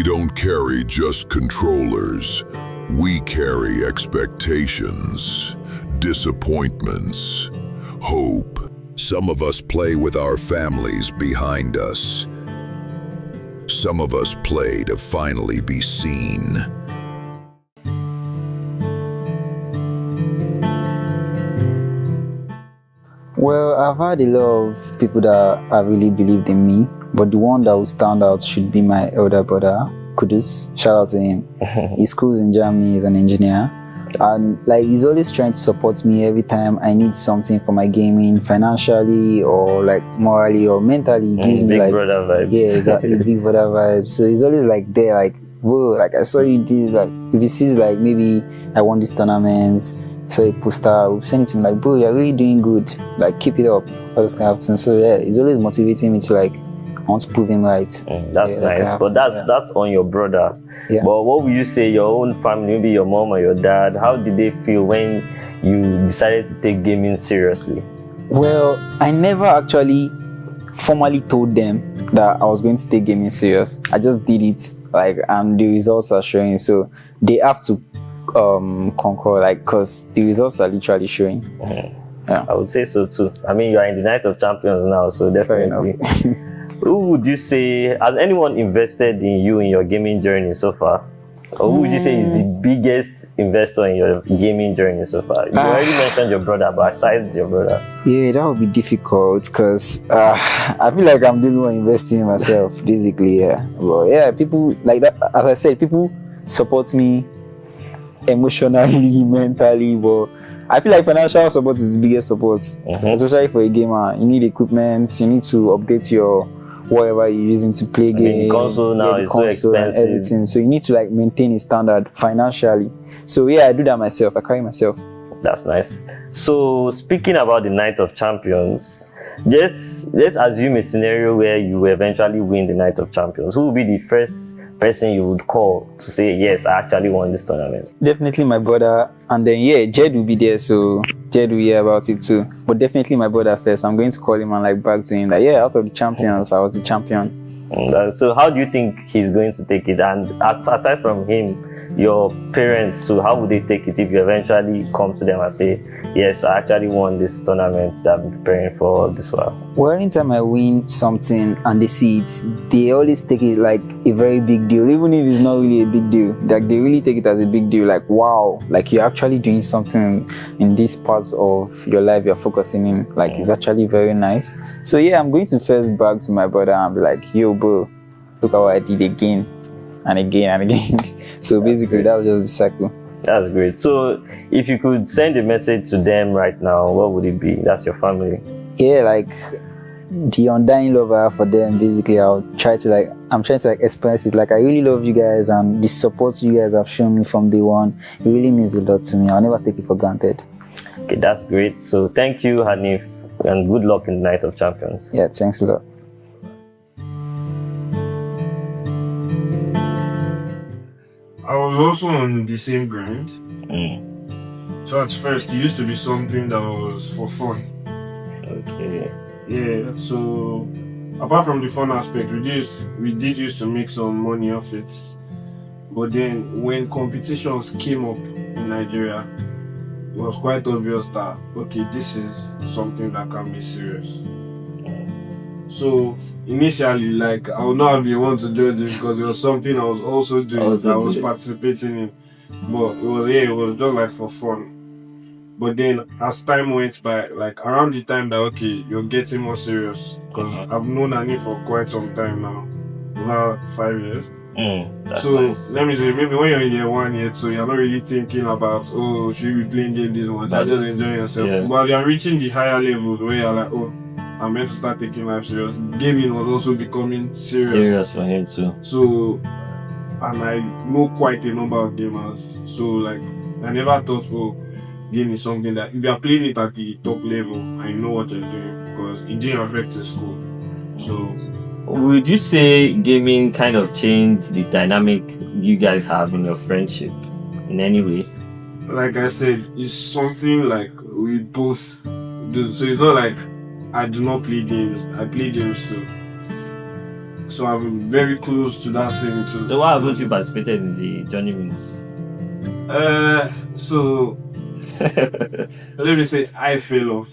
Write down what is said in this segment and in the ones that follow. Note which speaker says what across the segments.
Speaker 1: We don't carry just controllers. We carry expectations, disappointments, hope. Some of us play with our families behind us. Some of us play to finally be seen.
Speaker 2: Well, I've had a lot of people that have really believed in me, but the one that will stand out should be my elder brother, Kudus. Shout out to him. He schools in Germany, he's an engineer. And like he's always trying to support me every time I need something for my gaming, financially or like morally or mentally. He gives me
Speaker 3: big
Speaker 2: like
Speaker 3: brother vibes.
Speaker 2: Yeah, exactly, big brother vibes. So he's always like there, like, whoa, like I saw you did, like if he sees like maybe I won these tournaments, so a poster, we'll send it to him like, bro, you're really doing good. Like keep it up, all those kind of things. So yeah, he's always motivating me to like I want to prove him right.
Speaker 3: That's nice. But that's on your brother.
Speaker 2: Yeah.
Speaker 3: But what would you say your own family, maybe your mom or your dad, how did they feel when you decided to take gaming seriously?
Speaker 2: Well, I never actually formally told them that I was going to take gaming serious. I just did it, like, and the results are showing. So they have to concur, like, because the results are literally showing. Yeah.
Speaker 3: I would say so too. I mean, you are in the Night of Champions now, so definitely. Who would you say, has anyone invested in you in your gaming journey so far? Or who would you say is the biggest investor in your gaming journey so far? You already mentioned your brother, but aside your brother.
Speaker 2: Yeah, that would be difficult because I feel like I'm the only one investing in myself, basically. Yeah. Well, yeah, people like that. As I said, people support me emotionally, mentally, but I feel like financial support is the biggest support, especially for a gamer. You need equipment, you need to update your whatever you're using to play games.
Speaker 3: The console now is so expensive.
Speaker 2: Everything. So you need to like maintain a standard financially. So yeah, I do that myself. I carry myself.
Speaker 3: That's nice. So speaking about the Night of Champions, let's assume a scenario where you eventually win the Night of Champions. Who will be the first person you would call to say, yes, I actually won this tournament?
Speaker 2: Definitely my brother, and then yeah, Jed will be there, so Jed will hear about it too. But definitely my brother first. I'm going to call him and like brag to him that yeah, out of the champions, I was the champion.
Speaker 3: So how do you think he's going to take it? And aside from him, your parents too, how would they take it if you eventually come to them and say, yes, I actually won this tournament that I've been preparing for this while?
Speaker 2: Well, anytime I win something and they see it, they always take it like a very big deal, even if it's not really a big deal. Like they really take it as a big deal, like wow, like you're actually doing something in this part of your life you're focusing in, like it's actually very nice. So yeah, I'm going to first brag to my brother and be like, yo bro, look how I did again and again and again. So basically that was just the cycle.
Speaker 3: That's great. So if you could send a message to them right now, what would it be? That's your family.
Speaker 2: Yeah, like the undying love I have for them. Basically, I'm trying to express it. Like I really love you guys, and the support you guys have shown me from day one, it really means a lot to me. I'll never take it for granted.
Speaker 3: Okay, that's great. So thank you, Hanif, and good luck in the Night of Champions.
Speaker 2: Yeah, thanks a lot.
Speaker 4: I was also on the same grind. So at first, it used to be something that was for fun.
Speaker 3: Okay.
Speaker 4: Yeah, so apart from the fun aspect, we did used to make some money off it. But then when competitions came up in Nigeria, it was quite obvious that, okay, this is something that can be serious. So initially, like, I would not have been one to do this because it was something I was also doing, I was participating in. But it was just like for fun. But then as time went by, like around the time that, okay, you're getting more serious, because I've known Annie for quite some time now, about 5 years. So
Speaker 3: nice.
Speaker 4: let me say, maybe when you're in year 1, year 2, you're not really thinking about, oh, should you be playing game this one? You're just enjoying yourself.
Speaker 3: Yeah.
Speaker 4: But you're reaching the higher levels where you're like, oh, I'm meant to start taking life serious. Gaming was also becoming serious
Speaker 3: for him too.
Speaker 4: So, and I know quite a number of gamers. So, like, I never thought, oh, game is something that if you are playing it at the top level, I know what you're doing because it didn't affect the school. So,
Speaker 3: would you say gaming kind of changed the dynamic you guys have in your friendship in any way?
Speaker 4: like I said, it's something like we both do. So it's not like I do not play games. I play games too. So I'm very close to that scene too.
Speaker 3: So why haven't you participated in the Johnny Minutes?
Speaker 4: So let me say I fell off.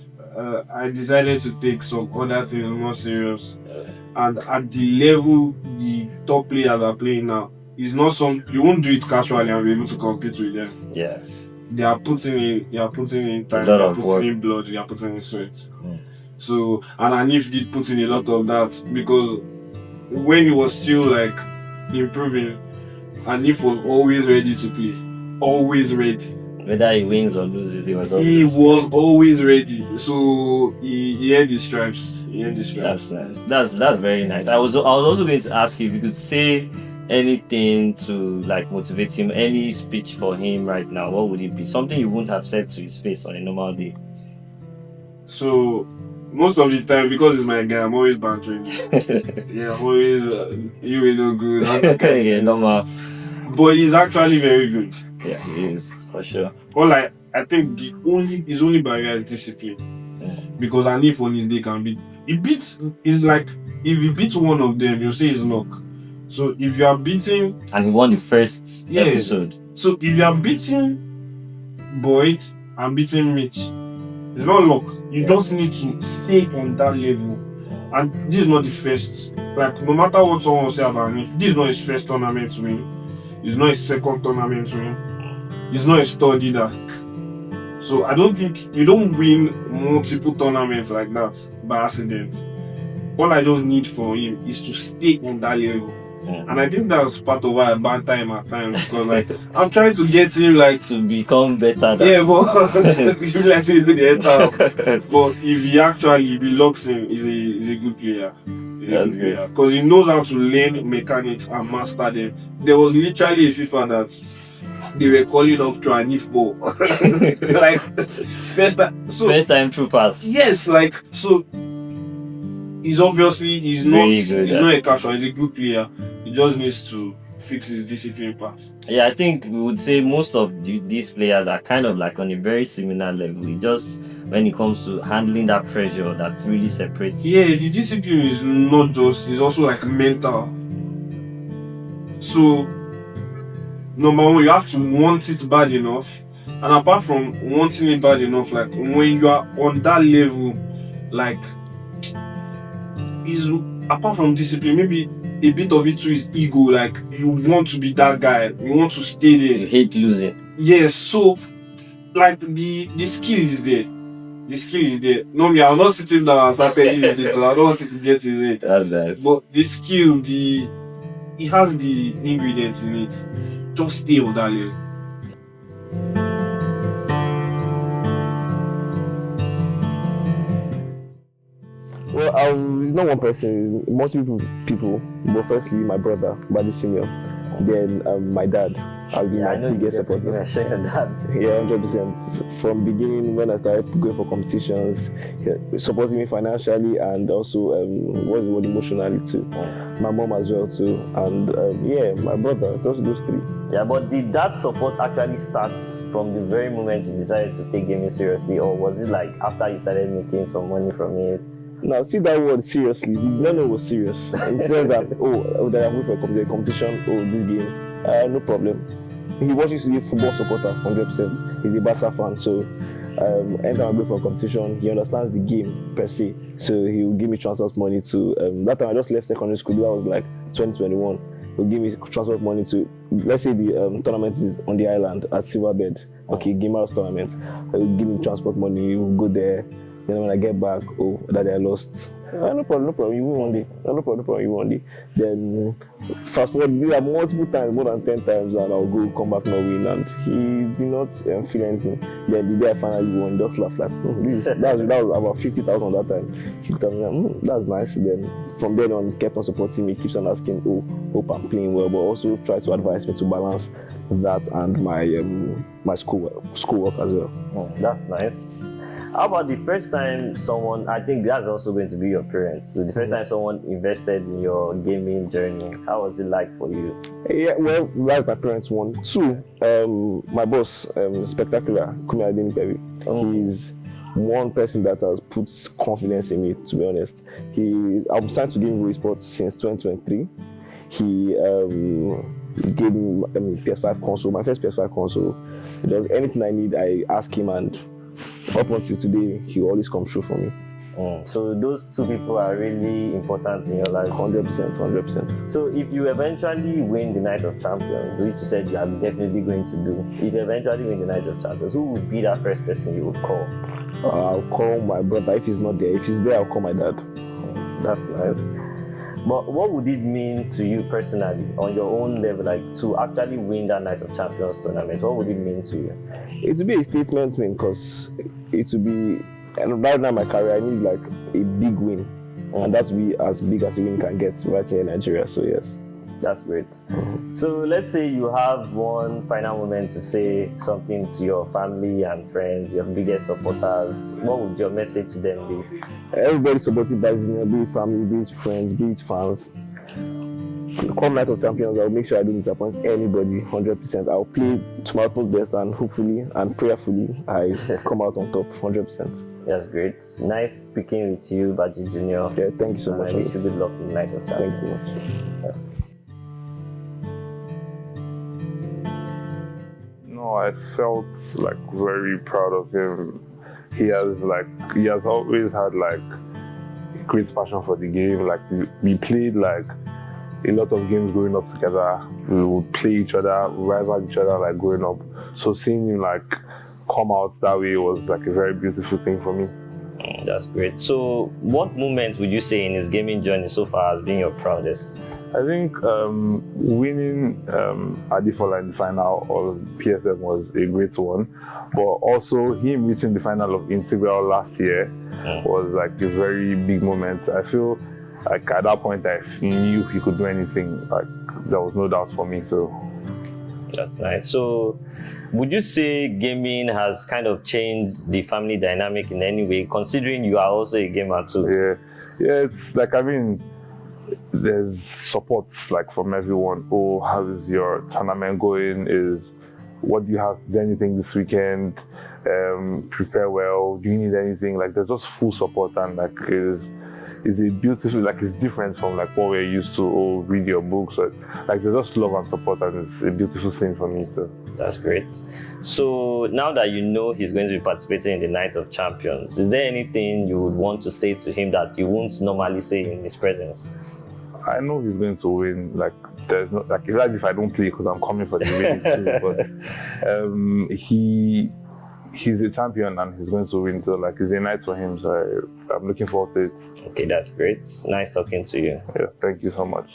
Speaker 4: I decided to take some other things more serious. And at the level the top players are playing now, it's not you won't do it casually and be able to compete with them.
Speaker 3: Yeah.
Speaker 4: They are putting in time, they are putting in blood, they are putting in sweat. So, and Anif did put in a lot of that, because when he was still like improving, Anif was always ready to play. Always ready.
Speaker 3: Whether he wins or loses,
Speaker 4: he was always ready. So he earned his stripes.
Speaker 3: That's nice. That's very nice. I was also going to ask you if you could say anything to like motivate him, any speech for him right now, what would it be? Something you wouldn't have said to his face on a normal day.
Speaker 4: So most of the time, because he's my guy, I'm always bantering. Yeah, I'm always you ain't no good.
Speaker 3: Yeah, normal.
Speaker 4: But he's actually very good.
Speaker 3: Yeah, he is for sure.
Speaker 4: All I think his only barrier is discipline.
Speaker 3: Yeah.
Speaker 4: Because Anif on his day can beat. It's like if he beats one of them, you'll say it's luck. So if you are beating,
Speaker 3: and he won the first episode.
Speaker 4: So if you are beating Boyd and beating Mitch, it's not luck. You just need to stay on that level. And this is not the first. Like no matter what someone will say about Anif, this is not his first tournament win. It's not his second tournament win. It's not his third either. So I don't think you don't win multiple tournaments like that by accident. All I just need for him is to stay on that level. Yeah. And I think that's part of why I banter him at times, because like I'm trying to get him like
Speaker 3: to become better.
Speaker 4: Yeah, but let's say but if he locks in, he's a good player.
Speaker 3: That's great.
Speaker 4: Because he knows how to learn mechanics and master them. There was literally a FIFA that they were calling up to Anif ball. Like first time
Speaker 3: through pass.
Speaker 4: Yes, like so he's not a casual, he's a good player. He just needs to fix his discipline part.
Speaker 3: Yeah, I think we would say most of these players are kind of like on a very similar level. It just when it comes to handling that pressure, that really separates.
Speaker 4: Yeah, the discipline is not just, it's also like mental. So number one, you have to want it bad enough. And apart from wanting it bad enough, like when you are on that level, like is apart from discipline, maybe a bit of it too is ego. Like you want to be that guy, you want to stay there.
Speaker 3: You hate losing.
Speaker 4: Yes, so like the skill is there. The skill is there. No, me, I'm not sitting down and start telling you this because I don't want it to get his head.
Speaker 3: That's nice.
Speaker 4: But the skill, it has the ingredients in it. Just stay on that level.
Speaker 5: Well, it's not one person, multiple people. But firstly, my brother, Badi Senior. Then my dad. I'll be my biggest supporter. Yeah, 100%. From beginning, when I started going for competitions, supporting me financially and also emotionally too. My mom as well too, and my brother. Those three.
Speaker 3: Yeah, but did that support actually start from the very moment you decided to take gaming seriously, or was it like after you started making some money from it?
Speaker 5: Now, see that word seriously. He did not know it was serious. And he said that, that I'm going for a competition, this game, no problem. He watches to be a football supporter, 100%. He's a Barca fan, so anytime I go for a competition, he understands the game per se. So he will give me transport money to, that time I just left secondary school, that was like 2021. He'll give me transport money to, let's say the tournament is on the island at Silverbed, okay, Gamers tournament. He'll give me transport money, we'll go there. Then when I get back, that I lost. No problem, you win one day. No problem, you win one day. Then fast forward, did that multiple times, more than 10 times, and I'll come back, not win. And he did not feel anything. Then the day I finally won, just laughed like, that was about 50,000 that time. He told me, that's nice. Then from then on, he kept on supporting me, keeps on asking, hope I'm playing well, but also try to advise me to balance that and my schoolwork as well.
Speaker 3: That's nice. How about the first time someone, I think that's also going to be your parents, so the first time someone invested in your gaming journey, how was it like for you?
Speaker 5: Yeah, well, like my parents, one. Two, my boss, Spectacular, Kumi Adenipewi. one person that has put confidence in me, to be honest. I'm starting to give him esports since 2023. He gave me PS5 console, my first PS5 console. If there's anything I need, I ask him, and up until today, he always comes through for me.
Speaker 3: So those two people are really important in your life.
Speaker 5: 100%.
Speaker 3: So if you eventually win the Night of Champions, which you said you are definitely going to do, if you eventually win the Night of Champions, who would be that first person you would call?
Speaker 5: I'll call my brother if he's not there. If he's there, I'll call my dad.
Speaker 3: That's nice. But what would it mean to you personally, on your own level, like to actually win that Night of Champions tournament? What would it mean to you?
Speaker 5: It would be a statement win, because it would be, and right now in my career, I need like a big win, and that's be as big as a win can get right here in Nigeria. So yes,
Speaker 3: that's great. So let's say you have one final moment to say something to your family and friends, your biggest supporters. What would your message to them be?
Speaker 5: Everybody supported by Zinio, be it family, be it friends, be it fans. Come Night of Champions, I'll make sure I don't disappoint anybody. 100%. I'll play to my utmost best, and hopefully and prayerfully I come out on top. 100%.
Speaker 3: That's great. Nice speaking with you, Baji Junior.
Speaker 5: Yeah, thank you so much.
Speaker 3: I wish you good luck in the Night of Champions.
Speaker 5: Thank you so much.
Speaker 6: No, I felt like very proud of him. He has always had like great passion for the game. Like we played like a lot of games growing up together. We would play each other, rival each other like growing up. So seeing him like come out that way was like a very beautiful thing for me.
Speaker 3: That's great. So what moment would you say in his gaming journey so far has been your proudest?
Speaker 6: I think winning Adifola in the final of PSM was a great one, but also him reaching the final of Integral last year was like a very big moment. I feel like at that point I knew he could do anything. Like there was no doubt for me. So
Speaker 3: that's nice. So would you say gaming has kind of changed the family dynamic in any way, considering you are also a gamer too?
Speaker 6: Yeah, it's like, I mean, there's support like from everyone. Oh, how is your tournament going? What do you have? Is there anything this weekend? Prepare well. Do you need anything? Like there's just full support, and like it's a beautiful, like it's different from like what we're used to. Oh, read your books. Like there's just love and support, and it's a beautiful thing for me. So
Speaker 3: that's great. So now that you know he's going to be participating in the Night of Champions, is there anything you would want to say to him that you won't normally say in his presence?
Speaker 6: I know he's going to win. Like there's not like, it's like if I don't play because I'm coming for the winning too. But he's a champion and he's going to win. So like it's a night for him. So I'm looking forward to it.
Speaker 3: Okay, that's great. Nice talking to you.
Speaker 6: Yeah, thank you so much.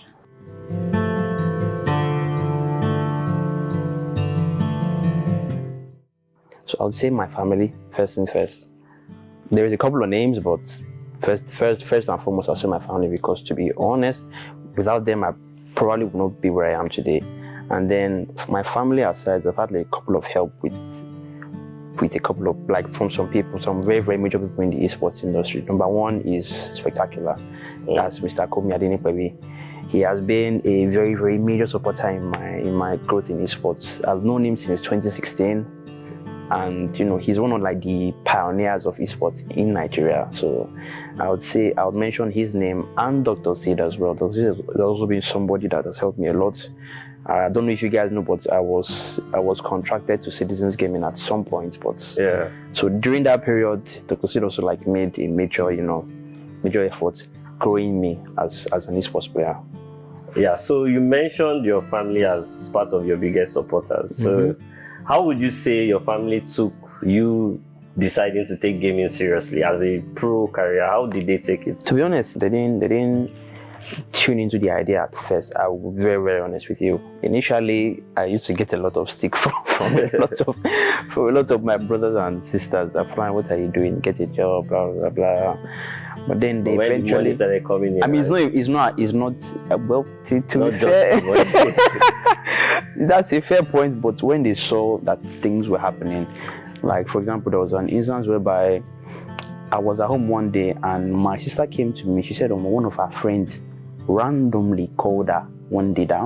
Speaker 7: So I would say my family first things first. There is a couple of names, but first and foremost, I'll say my family, because to be honest, without them, I probably would not be where I am today. And then my family aside, I've had like a couple of help with a couple of, like, from some people, some very, very major people in the esports industry. Number one is Spectacular. That's Mr. Komi Adenipebi. He has been a very, very major supporter in my growth in esports. I've known him since 2016. And you know, he's one of like the pioneers of esports in Nigeria. So I would mention his name, and Dr. Sid as well. Dr. Sid has also been somebody that has helped me a lot. I don't know if you guys know, but I was contracted to Citizens Gaming at some point. But
Speaker 3: yeah.
Speaker 7: So during that period, Dr. Sid also like made a major effort growing me as an esports player.
Speaker 3: Yeah. So you mentioned your family as part of your biggest supporters. So how would you say your family took you deciding to take gaming seriously as a pro career? How did they take it?
Speaker 7: To be honest, they didn't tune into the idea at first. I will be very, very honest with you. Initially, I used to get a lot of stick from a lot of my brothers and sisters. That, fine, what are you doing? Get a job, blah blah blah. But then they eventually
Speaker 3: started coming in.
Speaker 7: I mean,
Speaker 3: right?
Speaker 7: it's not. Well, to be fair, that's a fair point. But when they saw that things were happening, like for example, there was an instance whereby I was at home one day and my sister came to me. She said, one of her friends randomly called her one day that,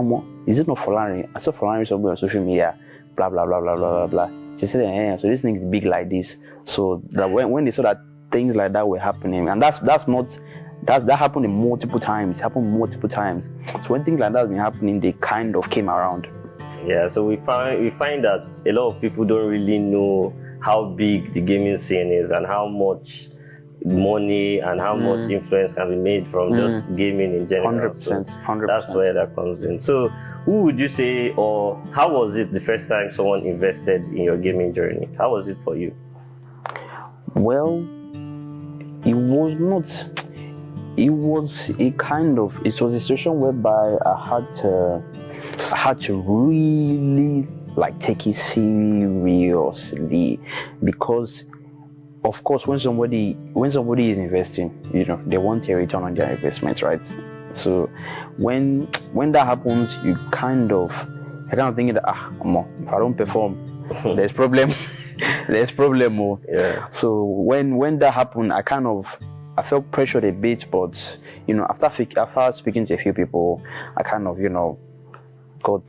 Speaker 7: is it not Folari? I saw Folari somewhere on social media, blah, blah, blah, blah, blah, blah, blah. She said, so this thing is big like this. So that when they saw that things like that were happening, and that happened multiple times. It happened multiple times. So when things like that have been happening, they kind of came around.
Speaker 3: Yeah, so we find that a lot of people don't really know how big the gaming scene is and how much money and how much influence can be made from just gaming in general.
Speaker 7: 100%.
Speaker 3: That's where that comes in. So who would you say, or how was it the first time someone invested in your gaming journey? How was it for you?
Speaker 7: Well, it was a situation whereby I had to really like take it seriously, because of course when somebody is investing, they want a return on their investment, right? So when that happens, I kind of thinking that if I don't perform, there's problem. There's problem more.
Speaker 3: Yeah.
Speaker 7: So when that happened, I felt pressured a bit, but after speaking to a few people, I kind of got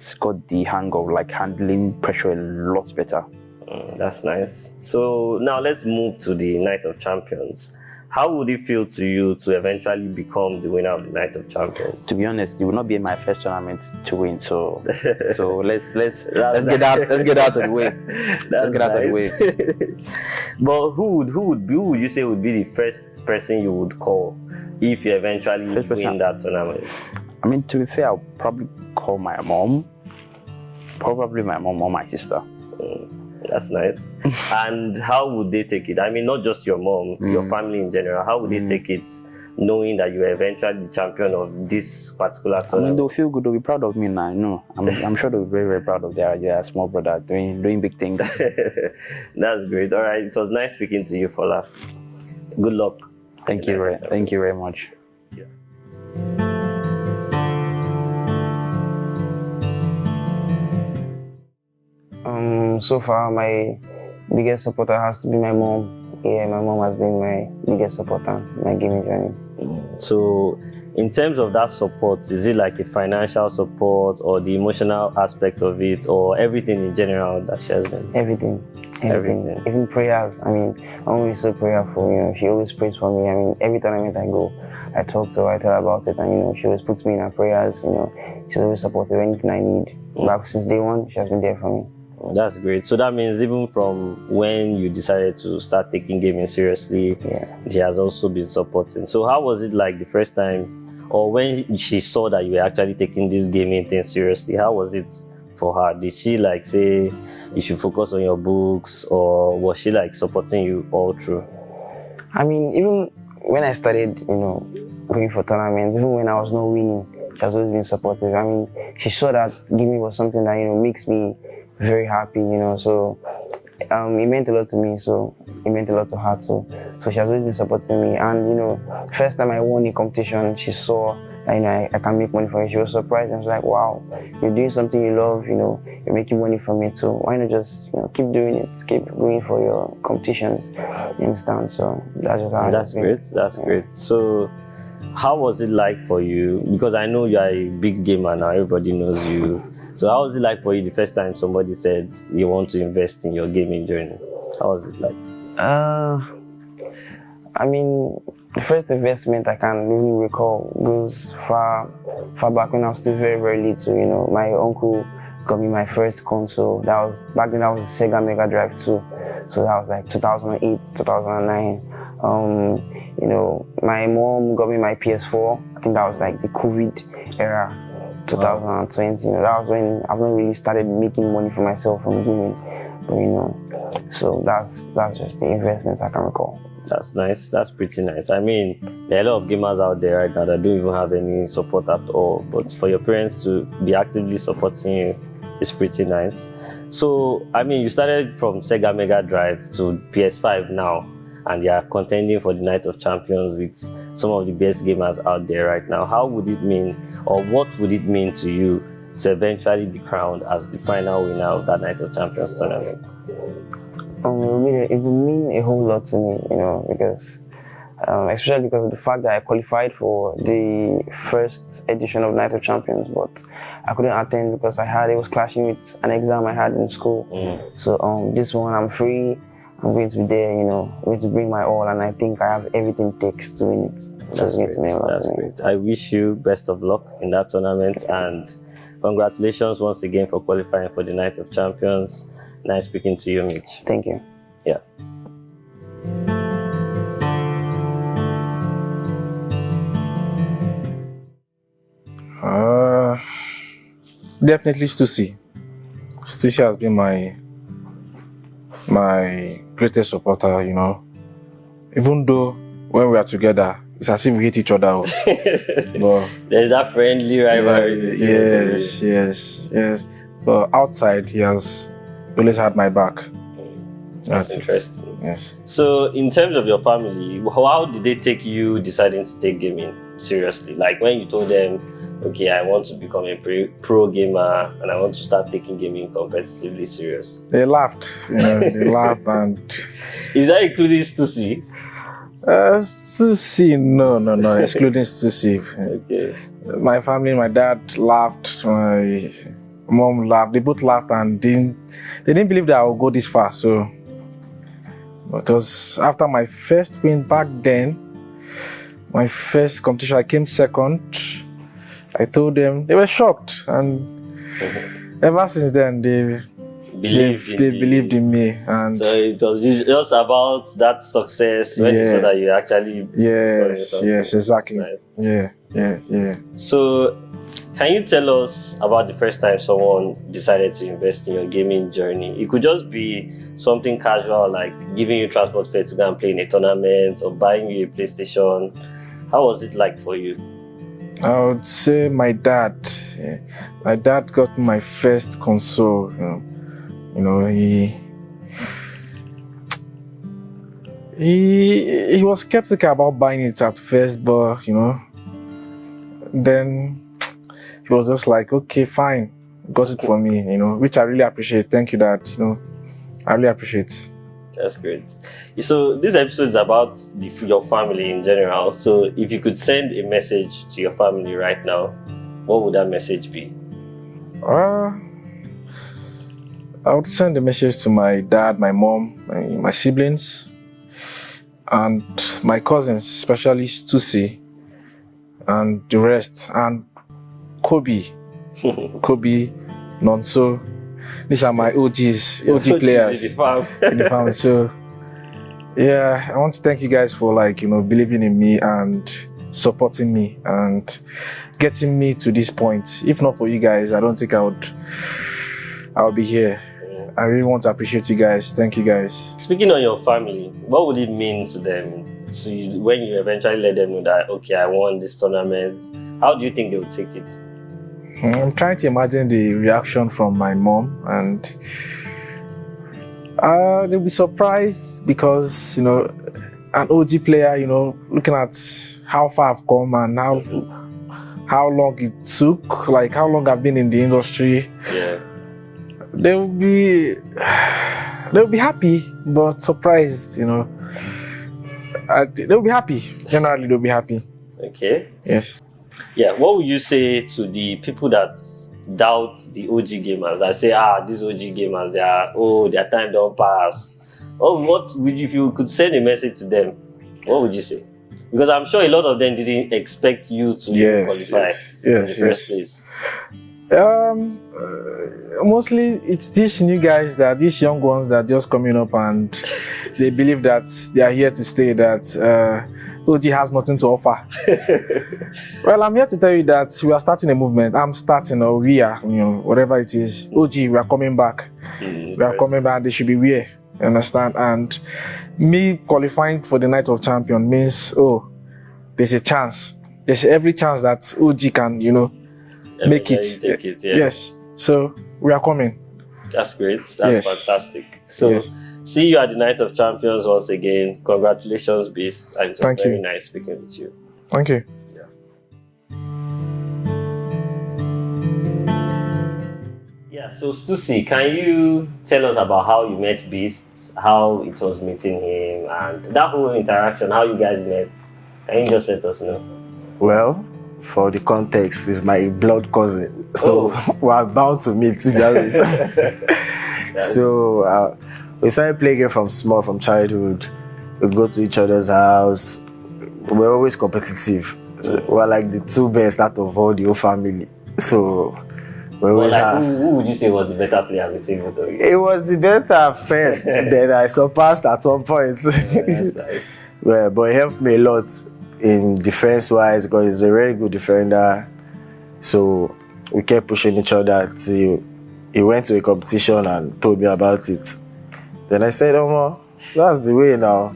Speaker 7: the hang of like handling pressure a lot better.
Speaker 3: That's nice. So now let's move to the Night of Champions. How would it feel to you to eventually become the winner of the Night of Champions?
Speaker 7: To be honest, it will not be my first tournament to win. So let's get out of the way. Let's get out of the way.
Speaker 3: But who would you say would be the first person you would call if you eventually win that tournament?
Speaker 7: I mean, to be fair, I'll probably call my mom. Probably my mom or my sister.
Speaker 3: That's nice. And how would they take it? I mean, not just your mom, your family in general. How would they take it, knowing that you are eventually the champion of this particular tournament?
Speaker 7: I mean, they'll feel good. They'll be proud of me now. No, I'm sure they'll be very, very proud of their small brother doing big things.
Speaker 3: That's great. All right, it was nice speaking to you, Fola. Good luck.
Speaker 7: Thank you very much.
Speaker 3: Yeah.
Speaker 8: So far, my biggest supporter has to be my mom. Yeah, my mom has been my biggest supporter in my gaming journey.
Speaker 3: So, in terms of that support, is it like a financial support or the emotional aspect of it, or everything in general that she has done?
Speaker 8: Everything. Even prayers. I mean, my mom is so prayerful. She always prays for me. I mean, every tournament I go, I talk to her, I tell her about it, and she always puts me in her prayers. She's always supportive. Anything I need. Back since day one, she has been there for me.
Speaker 3: That's great. So that means even from when you decided to start taking gaming seriously, she has also been supporting. So how was it like the first time, or when she saw that you were actually taking this gaming thing seriously? How was it for her? Did she like say you should focus on your books, or was she like supporting you all through?
Speaker 8: I mean, even when I started, going for tournaments, even when I was not winning, she has always been supportive. I mean, she saw that gaming was something that makes me very happy, so it meant a lot to me, so it meant a lot to her too. So she has always been supporting me, and first time I won a competition, she saw that I can make money from it. She was surprised and was like, wow, you're doing something you love, you're making money from it, so why not just keep doing it, keep going for your competitions, you understand? So that's just how
Speaker 3: that's great. That's great. So how was it like for you, because I know you are a big gamer now, everybody knows you. So how was it like for you the first time somebody said you want to invest in your gaming journey? How was it like?
Speaker 8: I mean, the first investment I can really recall goes far back when I was still very, very little. My uncle got me my first console. Back then that was a Sega Mega Drive 2. So that was like 2008, 2009. My mom got me my PS4. I think that was like the COVID era. 2020, that was when I've not really started making money for myself from gaming, so that's just the investments I can recall.
Speaker 3: That's nice. That's pretty nice. I mean, there are a lot of gamers out there right now that don't even have any support at all, but for your parents to be actively supporting you is pretty nice. So, I mean, you started from Sega Mega Drive to PS5 now, and you are contending for the Night of Champions with some of the best gamers out there right now. How would it mean, or what would it mean to you to eventually be crowned as the final winner of that Night of Champions tournament?
Speaker 8: It would mean a whole lot to me, because especially because of the fact that I qualified for the first edition of Night of Champions, but I couldn't attend because it was clashing with an exam I had in school. So this one I'm free. I'm going to be there, I'm going to bring my all, and I think I have everything it takes to win it.
Speaker 3: That's great. That's great. I wish you best of luck in that tournament, and congratulations once again for qualifying for the Night of Champions. Nice speaking to you, Mitch.
Speaker 8: Thank you.
Speaker 3: Yeah.
Speaker 9: Definitely Stussy. Stussy has been my greatest supporter, Even though when we are together, it's as if we hate each other. But
Speaker 3: there's that friendly rivalry.
Speaker 9: Yes. But outside, he has always had my back.
Speaker 3: That's interesting.
Speaker 9: Yes.
Speaker 3: So, in terms of your family, how did they take you deciding to take gaming seriously? Like when you told them, okay, I want to become a pro gamer and I want to start taking gaming competitively serious.
Speaker 9: They laughed. They laughed, and
Speaker 3: is that including Stussy?
Speaker 9: Stussy, no, excluding Stussy.
Speaker 3: Okay.
Speaker 9: My family, my dad laughed, my mom laughed. They both laughed, and they didn't believe that I would go this far. So, it was after my first win back then, my first competition, I came second. I told them, they were shocked, and ever since then they believed in me. And
Speaker 3: so it was just about that success when you saw that you actually
Speaker 9: yes, exactly.
Speaker 3: Nice.
Speaker 9: Yeah.
Speaker 3: So can you tell us about the first time someone decided to invest in your gaming journey? It could just be something casual like giving you transport fare to go and play in a tournament or buying you a PlayStation. How was it like for you?
Speaker 9: I would say my dad. My dad got me my first console. He was skeptical about buying it at first, but then he was just like, okay, fine, got it for me. Which I really appreciate. Thank you, Dad. I really appreciate it.
Speaker 3: That's great. So this episode is about your family in general. So if you could send a message to your family right now, what would that message be?
Speaker 9: I would send a message to my dad, my mom, my siblings, and my cousins, especially Stussy, and the rest, and Kobe, Nonso. These are my OG players in the family. So, I want to thank you guys for believing in me and supporting me and getting me to this point. If not for you guys, I don't think I would be here. I really want to appreciate you guys. Thank you guys.
Speaker 3: Speaking on your family, what would it mean to them when you eventually let them know that, okay, I won this tournament? How do you think they would take it?
Speaker 9: I'm trying to imagine the reaction from my mom, and they'll be surprised because, an OG player, looking at how far I've come and how long it took, how long I've been in the industry.
Speaker 3: Yeah.
Speaker 9: They'll be happy, but surprised, They'll be happy. Generally, they'll be happy.
Speaker 3: Okay.
Speaker 9: Yes.
Speaker 3: Yeah, what would you say to the people that doubt the OG gamers, that say, these OG gamers, their time don't pass? Or what would you, if you could send a message to them, what would you say? Because I'm sure a lot of them didn't expect you to qualify in the first place.
Speaker 9: Mostly it's these new guys, these young ones that are just coming up and they believe that they are here to stay, that OG has nothing to offer. Well, I'm here to tell you that we are starting a movement. I'm starting, or we are, whatever it is. OG, we are coming back. We are coming back. They should be here. You understand? And me qualifying for the Night of Champions means, there's a chance. There's every chance that OG can, make it.
Speaker 3: Take it, yeah.
Speaker 9: Yes. So we are coming.
Speaker 3: That's great. That's fantastic. So see you at the Night of Champions once again. Congratulations, Beast. And it was very nice speaking with you.
Speaker 9: Thank you.
Speaker 3: Yeah, so Stussy, can you tell us about how you met Beast, how it was meeting him, and that whole interaction, how you guys met? Can you just let us know?
Speaker 10: Well, for the context, he's my blood cousin, so we're bound to meet. So we started playing it from childhood. We go to each other's house. We're always competitive. So we're like the two best out of all the whole family. So we always
Speaker 3: who would you say was the better player between both of you?
Speaker 10: It was the better first, then I surpassed at one point.
Speaker 3: That's nice.
Speaker 10: Well, but it helped me a lot in defense-wise because he's a very good defender. So we kept pushing each other till he went to a competition and told me about it. Then I said, oh, that's the way now.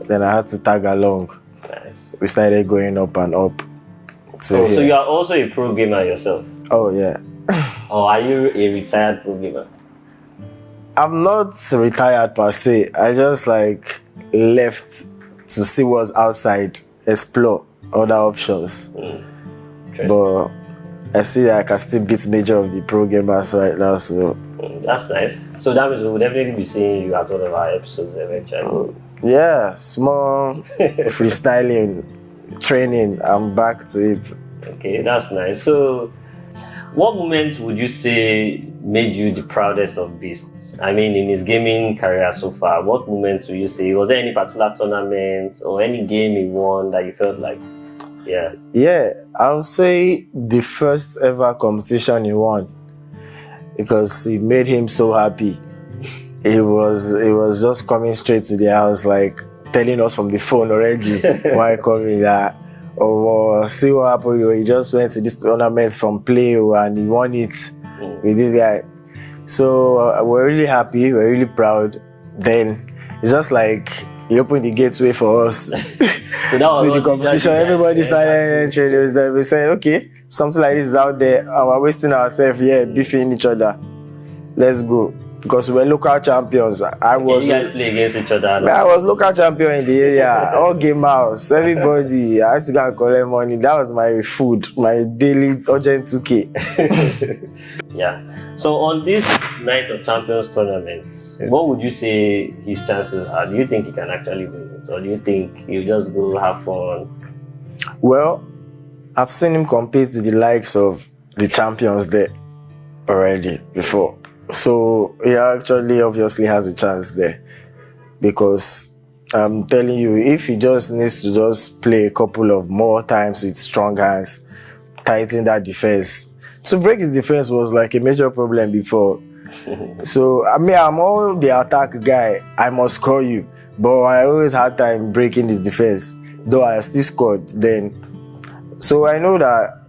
Speaker 10: Then I had to tag along.
Speaker 3: Nice.
Speaker 10: We started going up and up.
Speaker 3: So you are also a pro gamer yourself?
Speaker 10: Oh, yeah.
Speaker 3: Or are you a retired pro gamer?
Speaker 10: I'm not retired per se. I just left to see what's outside, explore other options. But I see that I can still beat major of the pro gamers right now. So
Speaker 3: that's nice. So that means we will definitely be seeing you at one of our episodes eventually.
Speaker 10: Yeah, small freestyling training. I'm back to it.
Speaker 3: Okay, that's nice. So what moment would you say made you the proudest of Beasts? I mean, in his gaming career so far, what moment would you say? Was there any particular tournament or any game he won that you felt like, yeah?
Speaker 10: Yeah, I would say the first ever competition he won because it made him so happy. It was just coming straight to the house, telling us from the phone already why coming that. Or see what happened. He just went to this tournament from Play and he won it with this guy. So we're really happy, we're really proud. Then it's just he opened the gateway for us
Speaker 3: so that
Speaker 10: to the competition. Everybody started entering. We said, okay, something like this is out there and we're wasting ourselves here, beefing each other. Let's go. Because we're local champions.
Speaker 3: You guys play against each other?
Speaker 10: I was local champion in the area. All game house, everybody. I used to go and collect money. That was my food, my daily urgent 2K.
Speaker 3: Yeah. So on this Night of Champions tournament, what would you say his chances are? Do you think he can actually win it? Or do you think he'll just go have fun?
Speaker 10: Well, I've seen him compete with the likes of the champions there already before. So he actually obviously has a chance there because I'm telling you, if he just needs to just play a couple of more times with strong hands, tighten that defense. To break his defense was a major problem before. So I mean, I'm all the attack guy. I must score you, but I always had time breaking his defense. Though I still scored then. So I know that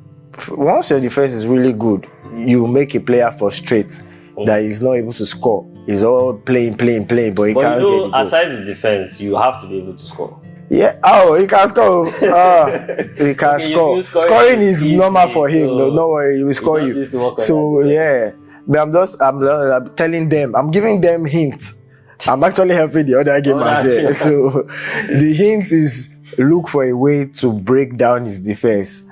Speaker 10: once your defense is really good, you make a player frustrate. That he's not able to score. He's all playing, but he can't get it.
Speaker 3: Aside the defense, you have to be able to score.
Speaker 10: Yeah. Oh, he can score. He can score. Scoring is normal for him. No, don't worry, he will score you. So yeah, but I'm telling them, I'm giving them hints. I'm actually helping the other gamers here. So the hint is look for a way to break down his defense.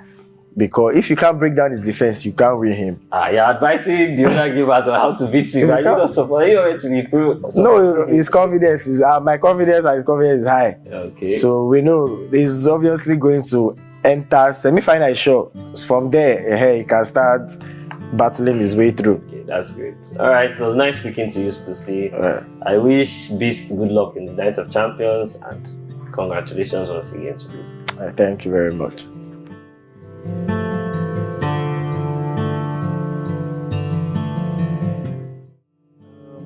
Speaker 10: Because if you can't break down his defense, you can't win him.
Speaker 3: You're advising the other gamers on how to beat him. Are you not supposed to be pro?
Speaker 10: No, his confidence is my confidence and his confidence is high.
Speaker 3: Okay.
Speaker 10: So we know he's obviously going to enter semi-final show. From there, he can start battling his way through.
Speaker 3: Okay, that's great. All right, it was nice speaking to you, Stussy. I wish Beast good luck in the Night of Champions and congratulations once again to Beast.
Speaker 10: Thank you very much.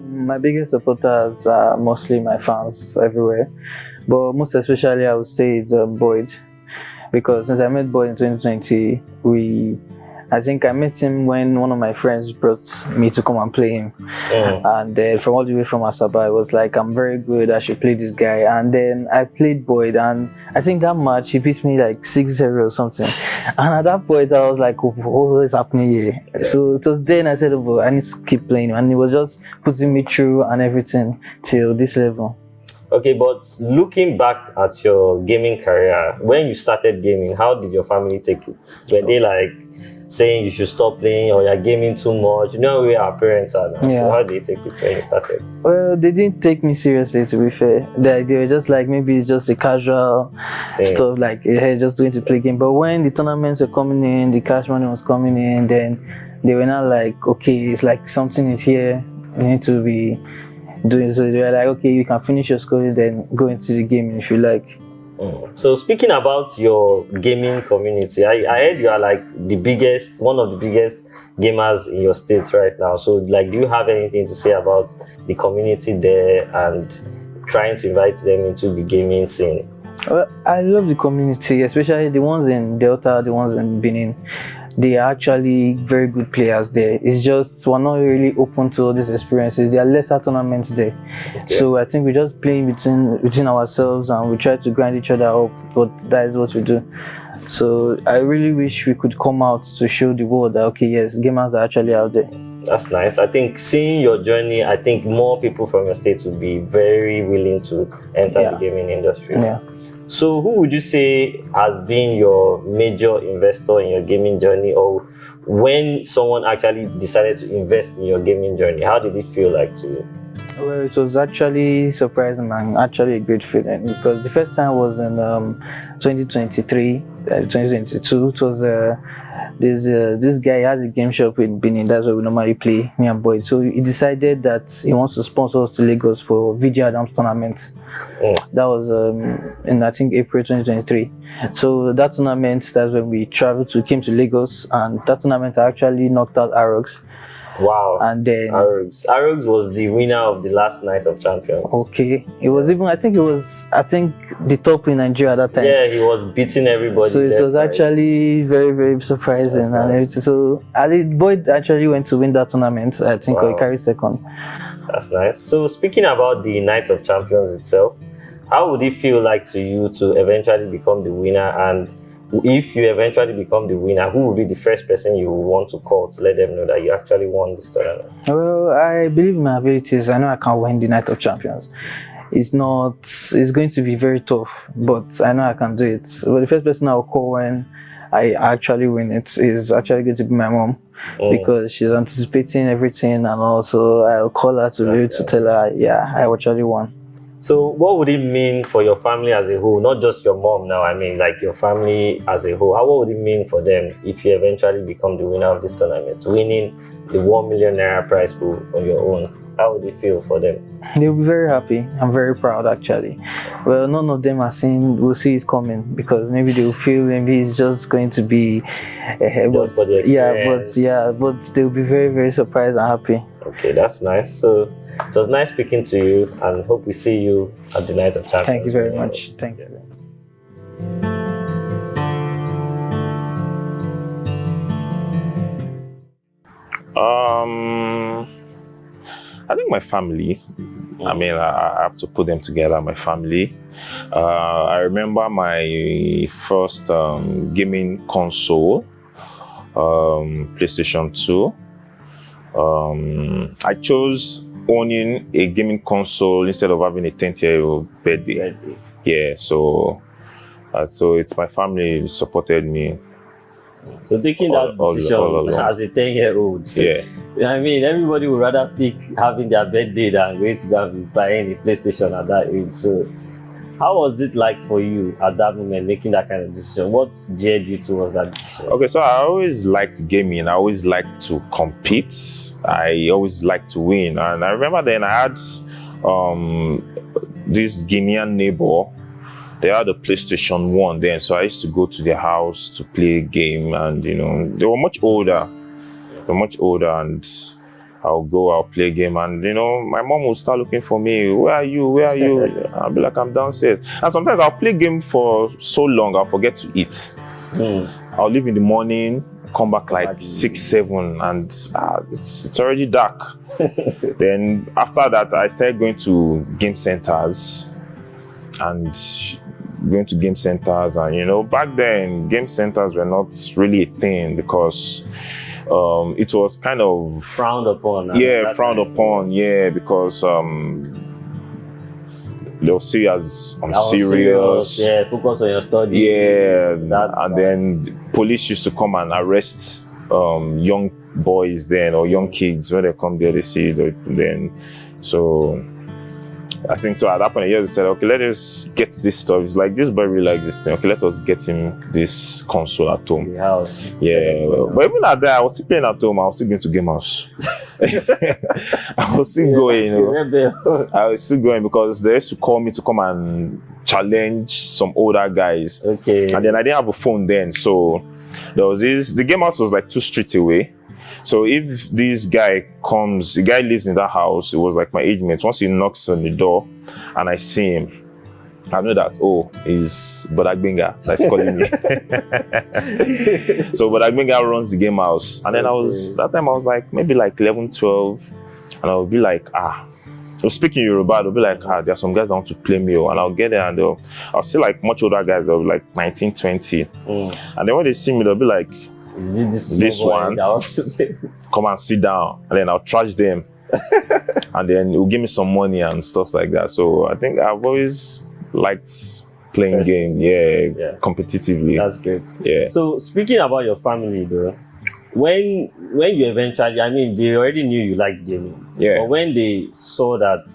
Speaker 9: My biggest supporters are mostly my fans everywhere, but most especially I would say it's Boyd, because since I met Boyd in 2020, I think I met him when one of my friends brought me to come and play him. And from all the way from Asaba, I was like, I'm very good, I should play this guy. And then I played Boyd, and I think that match, he beat me 6-0 or something. And at that point, I was like, what is happening here? So it was then I said, oh, I need to keep playing him. And he was just putting me through and everything till this level.
Speaker 3: Okay, but looking back at your gaming career, when you started gaming, how did your family take it? Were they saying you should stop playing or you're gaming too much? You know where our parents are now.
Speaker 2: Yeah.
Speaker 3: So how did they take it when you started?
Speaker 2: Well, they didn't take me seriously, to be fair. They were just like, maybe it's just a casual stuff, like, hey, just going to play game. But when the tournaments were coming in, the cash money was coming in, then they were not like, okay, it's like something is here, you need to be doing. So they were like, okay, you can finish your school, then go into the game if you like.
Speaker 3: So speaking about your gaming community, I heard you are like one of the biggest gamers in your state right now. So like, do you have anything to say about the community there and trying to invite them into the gaming scene?
Speaker 2: Well, I love the community, especially the ones in Delta, the ones in Benin. They are actually very good players there. It's just we're not really open to all these experiences. There are lesser tournaments there. Okay. So I think we just play between ourselves and we try to grind each other up, but that is what we do. So I really wish we could come out to show the world that, okay, yes, gamers are actually out there.
Speaker 3: That's nice. I think seeing your journey, I think more people from your state would be very willing to enter the gaming industry.
Speaker 2: Yeah.
Speaker 3: So who would you say has been your major investor in your gaming journey, or when someone actually decided to invest in your gaming journey, how did it feel like to you?
Speaker 2: Well, it was actually surprising and actually a great feeling, because the first time was in 2023, 2022. It was this guy has a game shop in Benin. That's where we normally play, me and Boyd. So he decided that he wants to sponsor us to Lagos for VG Adams tournament. That was in, I think, April 2023. So that tournament, that's when we came to Lagos, and that tournament actually knocked out Arox.
Speaker 3: Wow.
Speaker 2: And then
Speaker 3: Arox was the winner of the last night of champions.
Speaker 2: Okay. It was even, I think the top in Nigeria at that time.
Speaker 3: Yeah, he was beating everybody.
Speaker 2: So it was actually very, very surprising. That's and nice. So Boyd actually went to win that tournament. I think he carried second.
Speaker 3: That's nice. So speaking about the Night of Champions itself, how would it feel like to you to eventually become the winner? And if you eventually become the winner, who will be the first person you will want to call to let them know that you actually won this tournament?
Speaker 2: Well, I believe in my abilities. I know I can win the Night of Champions. It's going to be very tough, but I know I can do it. But the first person I will call when I actually win it is actually going to be my mom, because she's anticipating everything, and also I'll call her to be able to tell her, yeah, I actually won.
Speaker 3: So what would it mean for your family as a whole? Not just your mom now, I mean like your family as a whole. What would it mean for them if you eventually become the winner of this tournament, winning the 1 million naira prize pool on your own? How would it feel for them?
Speaker 2: They'll be very happy. I'm very proud, actually. Well, none of them will see it coming, because maybe they'll feel maybe it's just going to be
Speaker 3: just for the experience.
Speaker 2: but they'll be very, very surprised and happy.
Speaker 3: Okay, that's nice. So it was nice speaking to you, and hope we see you at the Night of Champions.
Speaker 2: Thank you very much. Thank you.
Speaker 6: I think my family. I mean, I have to put them together. My family. I remember my first gaming console, PlayStation 2. I chose owning a gaming console instead of having a 10th-year-old birthday. Yeah, so it's my family who supported me.
Speaker 3: So taking that decision as a 10-year-old,
Speaker 6: yeah,
Speaker 3: I mean, everybody would rather pick having their birthday than going to go and be buying a PlayStation at that age. So how was it like for you at that moment, making that kind of decision? What geared you towards that decision? Okay,
Speaker 6: so I always liked gaming. I always liked to compete. I always liked to win. And I remember then I had this Guinean neighbor. They had a PlayStation 1 then, so I used to go to their house to play a game, and they were much older. And I'll play a game, and my mom would start looking for me. Where are you? I'll be like, I'm downstairs. And sometimes I'll play game for so long I'll forget to eat. I'll leave in the morning, come back like 6, 7, and it's already dark. Then after that, I started going to game centers, and back then game centers were not really a thing, because it was kind of
Speaker 3: frowned upon.
Speaker 6: Because they'll see you as serious.
Speaker 3: Yeah, focus on your studies.
Speaker 6: Yeah, and then police used to come and arrest young boys then or young kids when they come there, they see it then. So I think so at that point, I just said, okay, let us get this stuff. It's like this boy really like this thing. Okay, let us get him this console at home.
Speaker 3: The house.
Speaker 6: Yeah, but even at that, I was still playing at home. I was still going to game house. I was still going, you know. I was still going because they used to call me to come and challenge some older guys.
Speaker 3: Okay.
Speaker 6: And then I didn't have a phone then, so there was this. The game house was like 2 streets away. So if this guy comes, the guy lives in that house, it was like my age mate. Once he knocks on the door and I see him, I know that, oh, he's Bodagbenga that's calling me. So Bodagbenga runs the game house. And then that time I was like, maybe like 11, 12. And I would be like, so speaking Yoruba, I'll be like, there are some guys that want to play me. And I'll get there and I'll see like much older guys that were like 19, 20. And then when they see me, they'll be like, this one, come and sit down, and then I'll trash them, and then it'll give me some money and stuff like that. So I think I've always liked playing game, competitively.
Speaker 3: That's great.
Speaker 6: Yeah.
Speaker 3: So speaking about your family, though, when you eventually, I mean, they already knew you liked gaming.
Speaker 6: Yeah.
Speaker 3: But when they saw that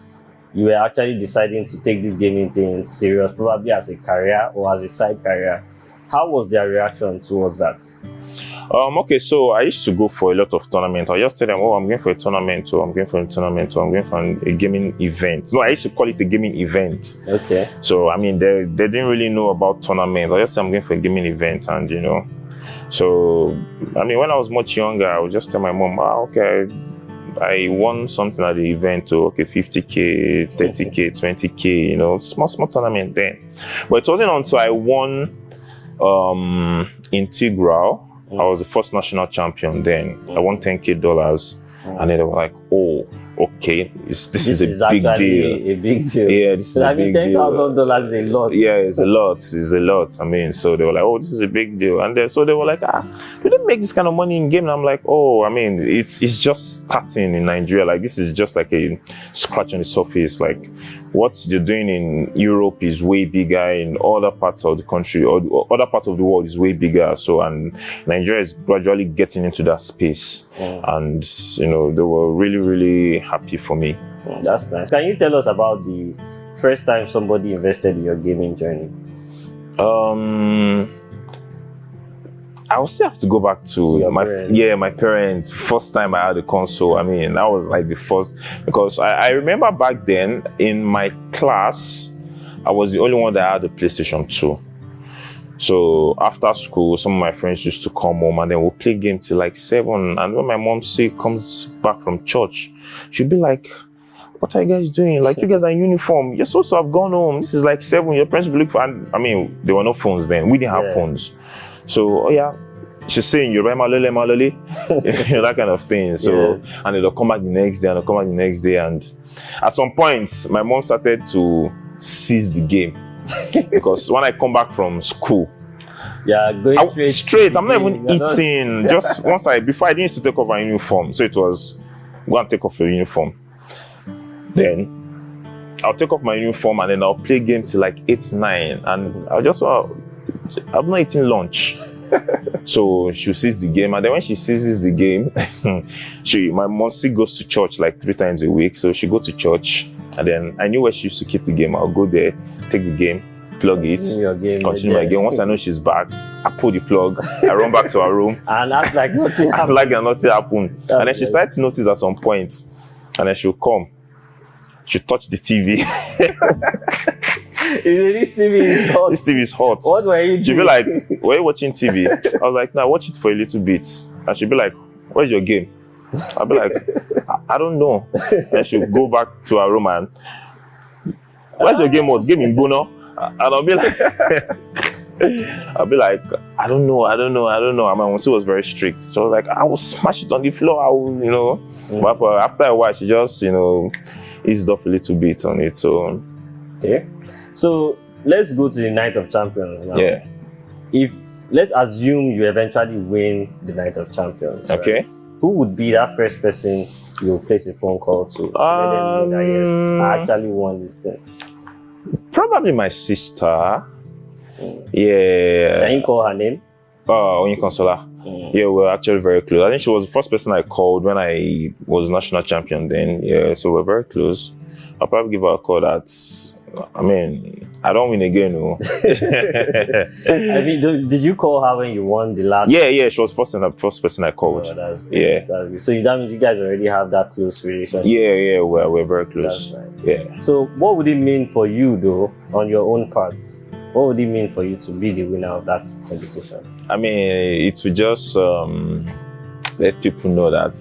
Speaker 3: you were actually deciding to take this gaming thing serious, probably as a career or as a side career, how was their reaction towards that?
Speaker 6: Okay, so I used to go for a lot of tournaments. I just tell them, oh, I'm going for a tournament, or I'm going for a tournament, or I'm going for a gaming event. No, I used to call it a gaming event.
Speaker 3: Okay.
Speaker 6: So, I mean, they didn't really know about tournaments. I just said I'm going for a gaming event, and, you know. So, I mean, when I was much younger, I would just tell my mom, okay, I won something at the event, so, okay, 50K, 30K, 20K, you know, small tournament then. But it wasn't until I won Integral. I was the first national champion then. I won $10K. And then they were like, oh, okay, this is a big deal.
Speaker 3: A big deal.
Speaker 6: Yeah, this is a big deal.
Speaker 3: $10,000 is a lot.
Speaker 6: Yeah, it's a lot. It's a lot. I mean, so they were like, oh, this is a big deal. And then, so they were like, you didn't make this kind of money in game. And I'm like, oh, I mean, it's just starting in Nigeria. Like, this is just like a scratch on the surface. Like, what you're doing in Europe is way bigger, in other parts of the country or other parts of the world is way bigger. So, and Nigeria is gradually getting into that space. And, you know, they were really, really happy for me.
Speaker 3: That's nice. Can you tell us about the first time somebody invested in your gaming journey?
Speaker 6: I will still have to go back to my parents. First time I had a console. I mean, that was like the first, because I remember back then in my class, I was the only one that had a PlayStation 2. So after school, some of my friends used to come home and then we'll play games till like 7. And when my mom comes back from church, she'll be like, what are you guys doing? Like, you guys are in uniform. You're supposed to have gone home. This is like 7. Your parents will look for, I mean, there were no phones then. We didn't have phones. So, she's saying, you're malole, you know, that kind of thing. So, and they'll come back the next day, and at some point, my mom started to seize the game. Because when I come back from school,
Speaker 3: going
Speaker 6: straight. I'm not even eating. Just before I didn't used to take off my uniform. So it was, go and take off your uniform. Then I'll take off my uniform and then I'll play game till like 8, 9. And I'll just, I'm not eating lunch. So she'll seize the game. And then when she seizes the game, my mom still goes to church like 3 times a week. So she goes to church. And then I knew where she used to keep the game. I'll go there, take the game, plug continue my game. Once I know she's back, I pull the plug, I run back to her room.
Speaker 3: And act like nothing happened.
Speaker 6: Act like nothing happened. And then she started to notice at some point. And then she'll come. She'll touch the TV.
Speaker 3: This TV is hot.
Speaker 6: This TV is hot.
Speaker 3: What were you doing?
Speaker 6: She'll be like, were you watching TV? I was like, no, watch it for a little bit. And she'll be like, where's your game? I'll be like, I don't know. And she'll go back to her room and, where's your game? What's game in Bono? And I'll be like, I don't know. And my mom was very strict. She was like, I will smash it on the floor. I will, you know. But after a while, she just, you know, eased up a little bit on it. So,
Speaker 3: okay. So let's go to the Night of Champions now.
Speaker 6: Yeah.
Speaker 3: Let's assume you eventually win the Night of Champions.
Speaker 6: Okay.
Speaker 3: Right? Who would be that first person you'll place a phone call to? Let them know that, yes, I actually won this thing.
Speaker 6: Probably my sister. Yeah.
Speaker 3: Can you call her name?
Speaker 11: Onye Consola. Yeah, we were actually very close. I think she was the first person I called when I was national champion then. Yeah, so we're very close. I'll probably give her a call I mean, I don't win again, no.
Speaker 3: I mean, did you call her when you won the last?
Speaker 11: Yeah, she was the first person I called.
Speaker 3: Oh, that's great.
Speaker 11: Yeah.
Speaker 3: That's great. So that means you guys already have that close relationship.
Speaker 11: Yeah, we're very close.
Speaker 3: That's nice.
Speaker 11: Yeah.
Speaker 3: So what would it mean for you though, on your own part? What would it mean for you to be the winner of that competition? I
Speaker 11: mean, it would just let people know that.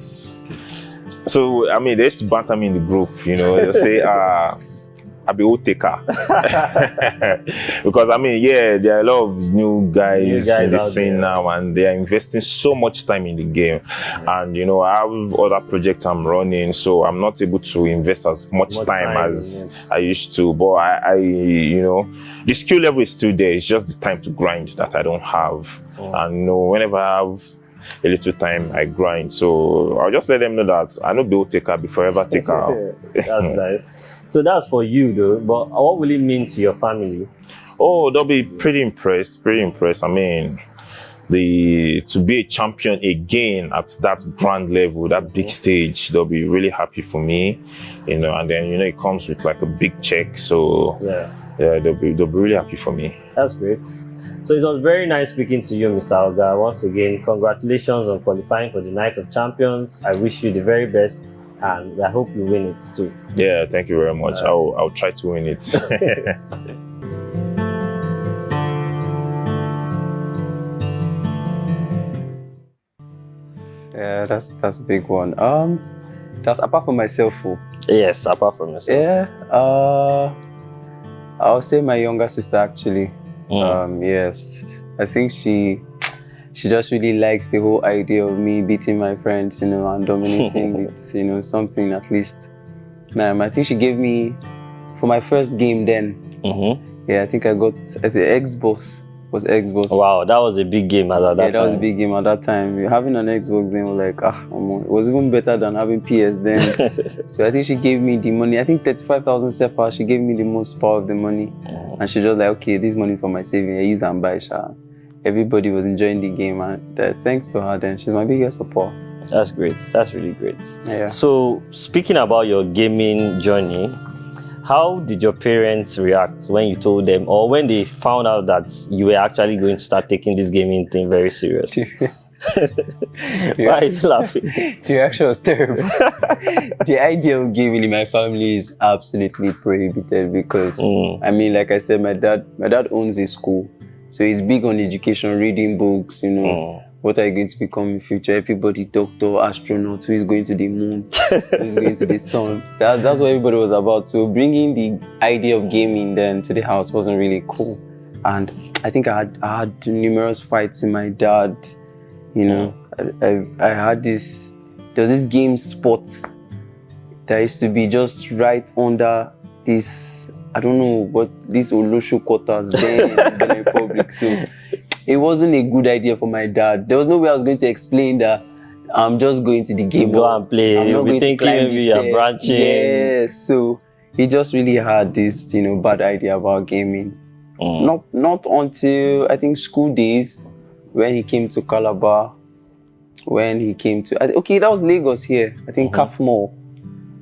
Speaker 11: So, I mean, they used to banter me in the group, they'll say, I'll be taker. Because, I mean, yeah, there are a lot of new guys in the scene now, and they are investing so much time in the game. And, I have other projects I'm running, so I'm not able to invest as much time as I used to. But I the skill level is still there. It's just the time to grind that I don't have. And whenever I have a little time, I grind. So I'll just let them know that I know be taker, be forever taker.
Speaker 3: That's nice. So that's for you though. But what will it mean to your family?
Speaker 11: Oh, they'll be pretty impressed. I mean, to be a champion again at that grand level, that big stage, they'll be really happy for me. And then it comes with like a big check. So yeah, they'll be really happy for me.
Speaker 3: That's great. So it was very nice speaking to you, Mr. Oga. Once again, congratulations on qualifying for the Night of Champions. I wish you the very best, and I hope you win it too.
Speaker 11: Yeah, thank you very much. I'll try to win it.
Speaker 12: Yeah, that's a big one. That's apart from myself.
Speaker 3: Yes, apart from yourself.
Speaker 12: Yeah. I'll say my younger sister actually. Yes, I think she just really likes the whole idea of me beating my friends, and dominating with, something at least. I think she gave me, for my first game then, yeah, I think I got, the Xbox.
Speaker 3: Wow, that was a big game at that time.
Speaker 12: Yeah, that was a big game at that time. Having an Xbox then was like, it was even better than having PS then. So I think she gave me the money. I think 35,000 sefa. She gave me the most part of the money. And she just like, okay, this money for my saving. I use and buy sha. Everybody was enjoying the game, and thanks to her then, she's my biggest support.
Speaker 3: That's great. That's really great.
Speaker 12: Yeah.
Speaker 3: So speaking about your gaming journey, how did your parents react when you told them, or when they found out that you were actually going to start taking this gaming thing very serious? Why are you laughing?
Speaker 12: The reaction was terrible. The idea of gaming in my family is absolutely prohibited because, I mean, like I said, my dad owns a school, so he's big on education, reading books, What are you going to become in future? Everybody, doctor, astronaut, who is going to the moon, who is going to the sun. So that's what everybody was about. So bringing the idea of gaming then to the house wasn't really cool. And I think I had numerous fights with my dad. I had there was this game spot that used to be just right under this, I don't know what, this Olosho quarters there in the Republic. So it wasn't a good idea for my dad. There was no way I was going to explain that I'm just going to the game.
Speaker 3: To go and play. You'll be thinking maybe you're branching.
Speaker 12: Yes. So he just really had this, bad idea about gaming. Not until I think school days, when he came to Calabar, that was Lagos here. I think Calf Mall.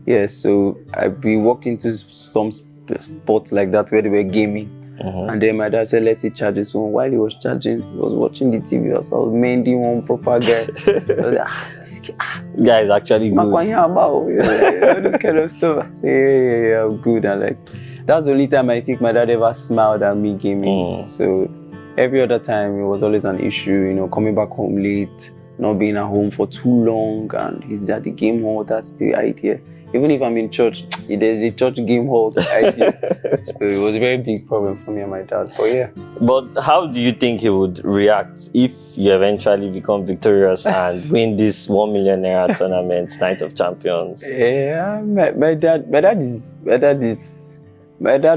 Speaker 12: Yeah. So we walked into some spots like that where they were gaming. And then my dad said, let it charge his phone. While he was charging, he was watching the TV. I was mending one proper guy. I was like, this
Speaker 3: guy is actually good.
Speaker 12: This kind of stuff. I said, yeah, I'm good. And that's the only time I think my dad ever smiled at me gaming. So every other time it was always an issue, coming back home late, not being at home for too long, and he's at the game hall. That's the idea. Even if I'm in church, there's a church game hall idea. So it was a very big problem for me and my dad. But yeah.
Speaker 3: But how do you think he would react if you eventually become victorious and win this 1 million naira tournament, Night of Champions?
Speaker 12: Yeah, my dad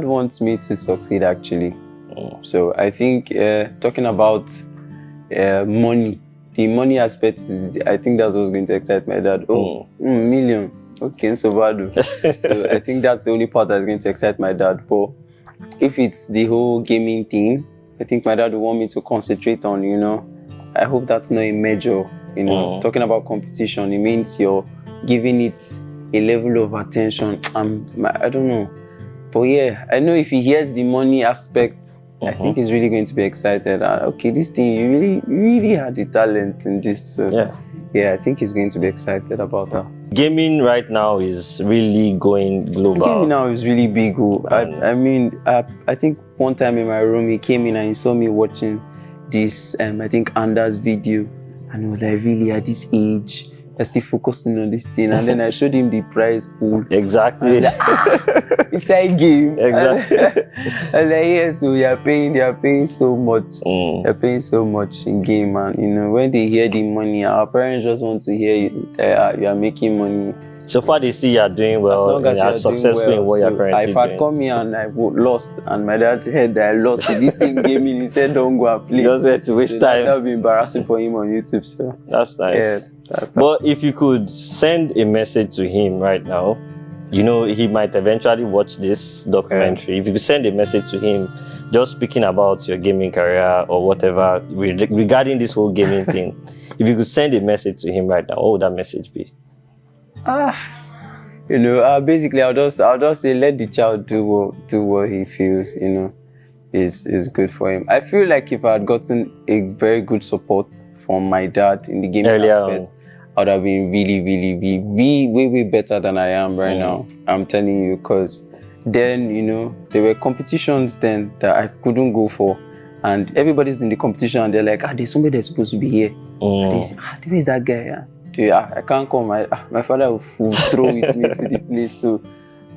Speaker 12: wants me to succeed actually. So I think talking about money, the money aspect, I think that's what's going to excite my dad. Million. Okay, so I think that's the only part that's going to excite my dad. But if it's the whole gaming thing, I think my dad would want me to concentrate on, I hope that's not a major. You know, talking about competition, it means you're giving it a level of attention. I don't know. But yeah, I know if he hears the money aspect, I think he's really going to be excited. Okay, this thing, you really had the talent in this. So yeah, I think he's going to be excited about that.
Speaker 3: Gaming right now is really going global.
Speaker 12: Gaming now is really big. I mean, I think one time in my room, he came in and he saw me watching this, I think, Anders video. And I was like, really, at this age, you're still focusing on this thing. And then I showed him the prize pool.
Speaker 3: Exactly.
Speaker 12: Like, it's a game.
Speaker 3: Exactly.
Speaker 12: I was like, yeah, so you're paying so much. You're paying so much in game. And, you know, when they hear the money, our parents just want to hear you are making money.
Speaker 3: So far, they see you're doing well, and you're successful in what you're currently doing.
Speaker 12: If I'd come here and I lost, and my dad heard that I lost in this same gaming, he said, don't go and play.
Speaker 3: Just wait to waste time.
Speaker 12: That would be embarrassing for him on YouTube. So
Speaker 3: that's nice. Yeah, but if you could send a message to him right now, you know, he might eventually watch this documentary. If you could send a message to him, just speaking about your gaming career or whatever, regarding this whole gaming thing, if you could send a message to him right now, what would that message be?
Speaker 12: You know, basically, I'll just say, let the child do what he feels, you know, is good for him. I feel like if I had gotten a very good support from my dad in the gaming aspect, I would have been really way better than I am right now. I'm telling you, because then, you know, there were competitions then that I couldn't go for, and everybody's in the competition and they're like, there's somebody that's supposed to be here. And they say, who is that guy? Yeah. I can't come. My father will throw with me to the place. So,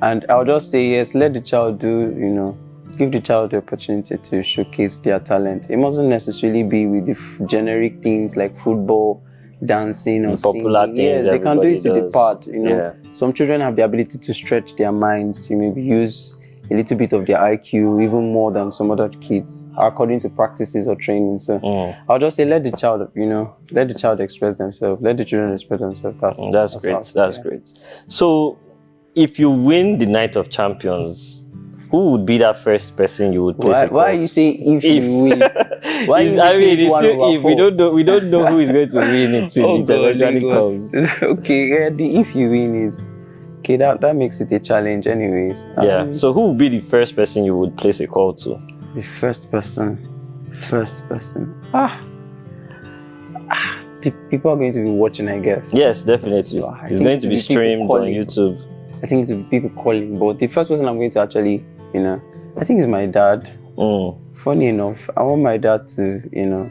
Speaker 12: and I'll just say, yes, let the child do, you know, give the child the opportunity to showcase their talent. It mustn't necessarily be with the generic things like football, dancing, or
Speaker 3: popular
Speaker 12: singing.
Speaker 3: things.
Speaker 12: Yes, they can do it to the part, you know.
Speaker 3: Yeah.
Speaker 12: Some children have the ability to stretch their minds, you maybe use a little bit of their IQ, even more than some other kids, according to practices or training. So I'll just say, let the child, you know, let the child express themselves. Let the children express themselves. That's
Speaker 3: great. That's great. So, if you win the Night of Champions, who would be that first person you would place?
Speaker 12: Why you say if you win? Why
Speaker 3: if we don't know who is going to win until it eventually comes.
Speaker 12: Okay, the if you win is. Okay, that makes it a challenge anyways.
Speaker 3: Yeah, so who would be the first person you would place a call to?
Speaker 12: The first person. People are going to be watching, I guess.
Speaker 3: Yes, definitely. So it's going to be streamed on YouTube.
Speaker 12: I think it will be people calling, but the first person I'm going to actually, you know, I think is my dad. Funny enough, I want my dad to, you know,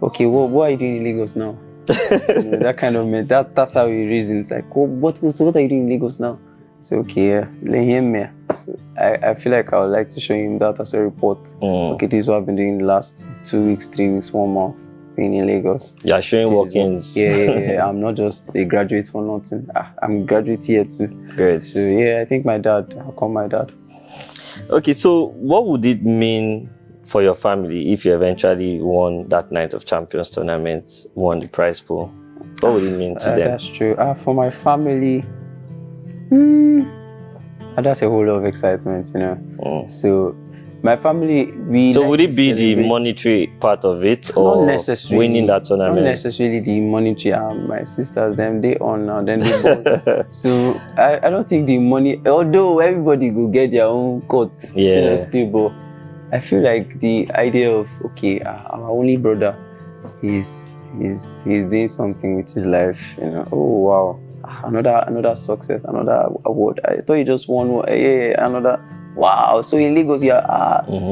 Speaker 12: okay, what are you doing in Lagos now? You know, that kind of that's how he reasons. Like, what are you doing in Lagos now? So okay, yeah, let him here. So I feel like I would like to show him that as a report. Okay, this is what I've been doing the last 2 weeks, 3 weeks, 1 month being in Lagos.
Speaker 3: Yeah, showing workings.
Speaker 12: Yeah. I'm not just a graduate for nothing. I'm a graduate here too.
Speaker 3: Great.
Speaker 12: So yeah, I think I'll call my dad.
Speaker 3: Okay, so what would it mean for your family if you eventually won that Night of Champions tournament, won the prize pool? What would it mean to them?
Speaker 12: That's true. For my family, that's a whole lot of excitement, you know. So my family,
Speaker 3: So would it be the monetary part of it, or winning that tournament?
Speaker 12: Not necessarily the monetary. My sisters, they on now, then they bought. So I don't think the money, although everybody will get their own cut.
Speaker 3: Yeah.
Speaker 12: Still, but I feel like the idea of, okay, our only brother he's doing something with his life, you know. Oh wow, another success, another award. I thought you just won another. Wow, so in Lagos so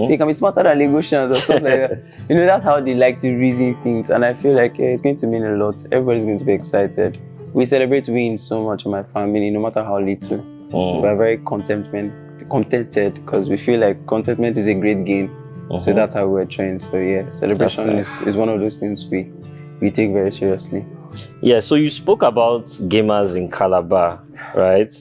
Speaker 12: you can be smarter than Lagosians or something like that. You know, that's how they like to reason things, and I feel like it's going to mean a lot. Everybody's going to be excited. We celebrate wins so much in my family, no matter how little. We're very contented because we feel like contentment is a great game. So that's how we're trained. So yeah, celebration is one of those things we take very seriously.
Speaker 3: Yeah, so you spoke about gamers in Calabar, right?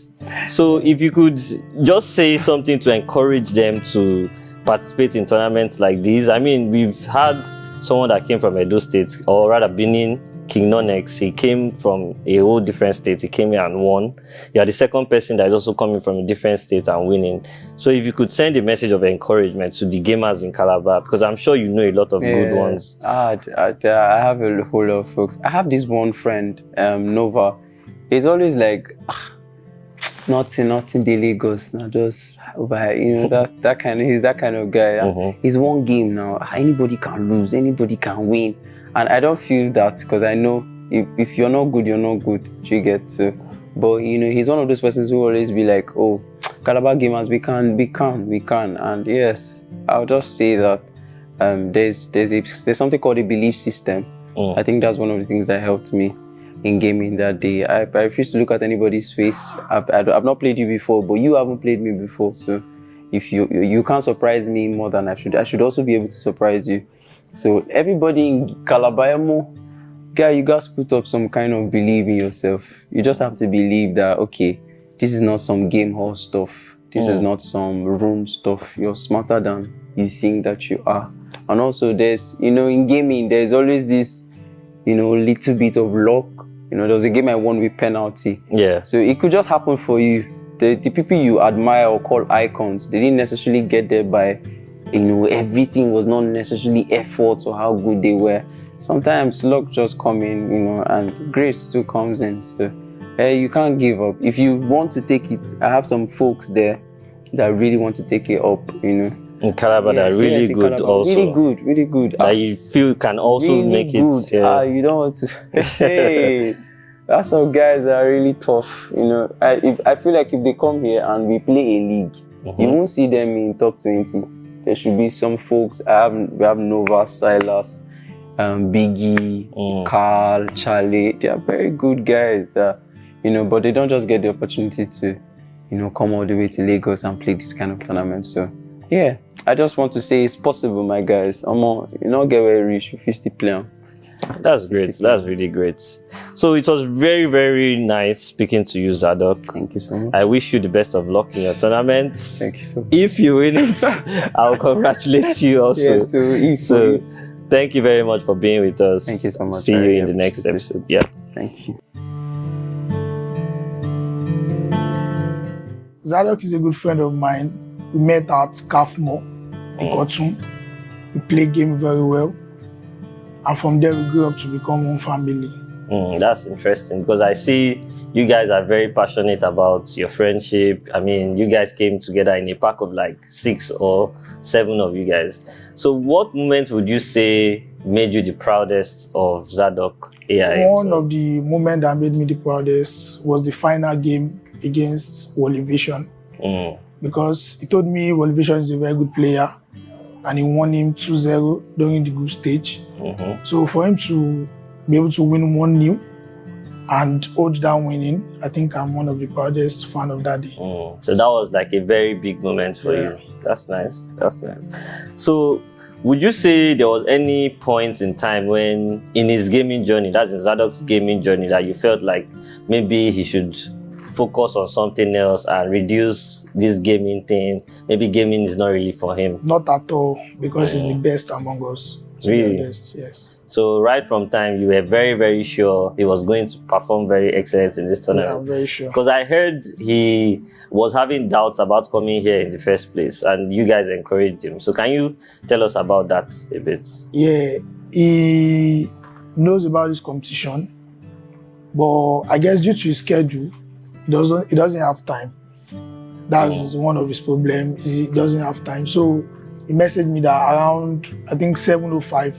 Speaker 3: So if you could just say something to encourage them to participate in tournaments like these? I mean, we've had someone that came from Edo State, or rather Benin, King Nonex. He came from a whole different state. He came here and won. You are the second person that is also coming from a different state and winning. So if you could send a message of encouragement to the gamers in Calabar, because I'm sure you know a lot of good ones.
Speaker 12: I have a whole lot of folks. I have this one friend, Nova. He's always like, nothing, the Lagos, not just over, that kind of, he's that kind of guy. He's one game now. Anybody can lose, anybody can win. And I don't feel that, because I know if you're not good, you're not good. You get to. But he's one of those persons who always be like, oh, Calabar gamers, we can. And yes, I'll just say that there's something called a belief system. I think that's one of the things that helped me in gaming that day. I refuse to look at anybody's face. I've not played you before, but you haven't played me before. So if you can't surprise me more than I should also be able to surprise you. So everybody in Calabar, guy, you guys put up some kind of belief in yourself. You just have to believe that, okay, this is not some game hall stuff. This is not some room stuff. You're smarter than you think that you are. And also there's, in gaming, there's always this, little bit of luck. There was a game I won with penalty. Yeah. So it could just happen for you. The people you admire or call icons, they didn't necessarily get there by, everything was not necessarily effort or how good they were. Sometimes luck just come in, and grace too comes in. So you can't give up. If you want to take it, I have some folks there that really want to take it up,
Speaker 3: In Calabar, that are really good Calabar, also.
Speaker 12: Really good.
Speaker 3: That you feel can also really make
Speaker 12: good.
Speaker 3: It. Yeah.
Speaker 12: You don't want to. Hey, that's some guys that are really tough. I feel like if they come here and we play a league, you won't see them in top 20. There should be some folks. We have Nova, Silas, Biggie, Carl, Charlie. They are very good guys that, but they don't just get the opportunity to, come all the way to Lagos and play this kind of tournament. So, yeah, I just want to say it's possible, my guys. You not get very rich if you still play them.
Speaker 3: That's great. That's really great. So it was very, very nice speaking to you, Zadok.
Speaker 12: Thank you so much.
Speaker 3: I wish you the best of luck in your tournament.
Speaker 12: Thank you so much.
Speaker 3: If you win it, I'll congratulate you also. So thank you very much for being with us.
Speaker 12: Thank you so much.
Speaker 3: See you in the next episode. Yeah.
Speaker 12: Thank you.
Speaker 9: Zadok is a good friend of mine. We met at Kafmo in Kotun. We play game very well. And from there, we grew up to become one family.
Speaker 3: That's interesting, because I see you guys are very passionate about your friendship. I mean, you guys came together in a pack of like 6 or 7 of you guys. So what moments would you say made you the proudest of Zadok AI?
Speaker 9: One of the moments that made me the proudest was the final game against Wally Vision. Because he told me Wally Vision is a very good player, and he won him 2-0 during the group stage. So for him to be able to win 1-0 and hold down winning, I think I'm one of the proudest fan of that day.
Speaker 3: So that was like a very big moment for you. That's nice. That's nice. So would you say there was any point in time when in his gaming journey, that's in Zadok's gaming journey, that you felt like maybe he should focus on something else and reduce this gaming thing? Maybe gaming is not really for him.
Speaker 9: Not at all, because he's the best among us.
Speaker 3: Really?
Speaker 9: Yes.
Speaker 3: So right from time, you were very, very sure he was going to perform very excellent in this tournament.
Speaker 9: Yeah, I'm very sure.
Speaker 3: Because I heard he was having doubts about coming here in the first place, and you guys encouraged him. So can you tell us about that a bit?
Speaker 9: Yeah, he knows about this competition, but I guess due to his schedule, he doesn't have time. That's one of his problems. He doesn't have time. So he messaged me that around, I think 7:05,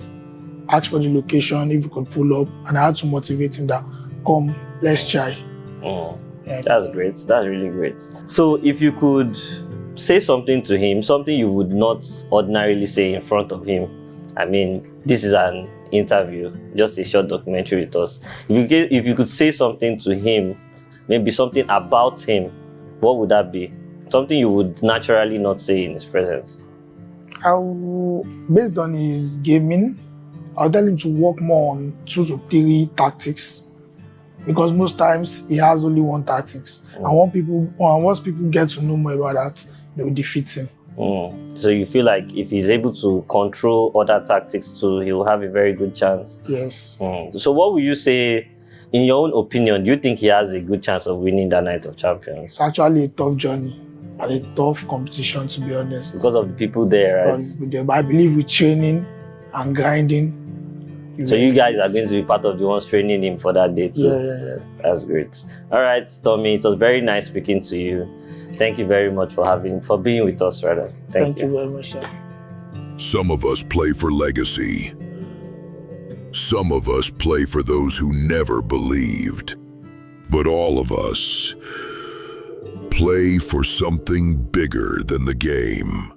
Speaker 9: asked for the location, if he could pull up, and I had to motivate him that, come, let's try.
Speaker 3: Yeah. That's great. That's really great. So if you could say something to him, something you would not ordinarily say in front of him. I mean, this is an interview, just a short documentary with us. If you could say something to him, maybe something about him, what would that be? Something you would naturally not say in his presence.
Speaker 9: Based on his gaming, I'll tell him to work more on 2 to 3 tactics, because most times he has only one tactics. And once people get to know more about that, they will defeat him.
Speaker 3: So you feel like if he's able to control other tactics too, he will have a very good chance.
Speaker 9: Yes.
Speaker 3: So what would you say, in your own opinion, do you think he has a good chance of winning that Night of Champions?
Speaker 9: It's actually a tough journey and a tough competition, to be honest.
Speaker 3: Because of the people there, right?
Speaker 9: But I believe with training and grinding.
Speaker 3: So you guys are going to be part of the ones training him for that day too.
Speaker 9: Yeah.
Speaker 3: That's great. All right, Tommy, it was very nice speaking to you. Thank you very much for being with us, rather.
Speaker 9: Thank you very much, sir.
Speaker 1: Some of us play for legacy. Some of us play for those who never believed. But all of us play for something bigger than the game.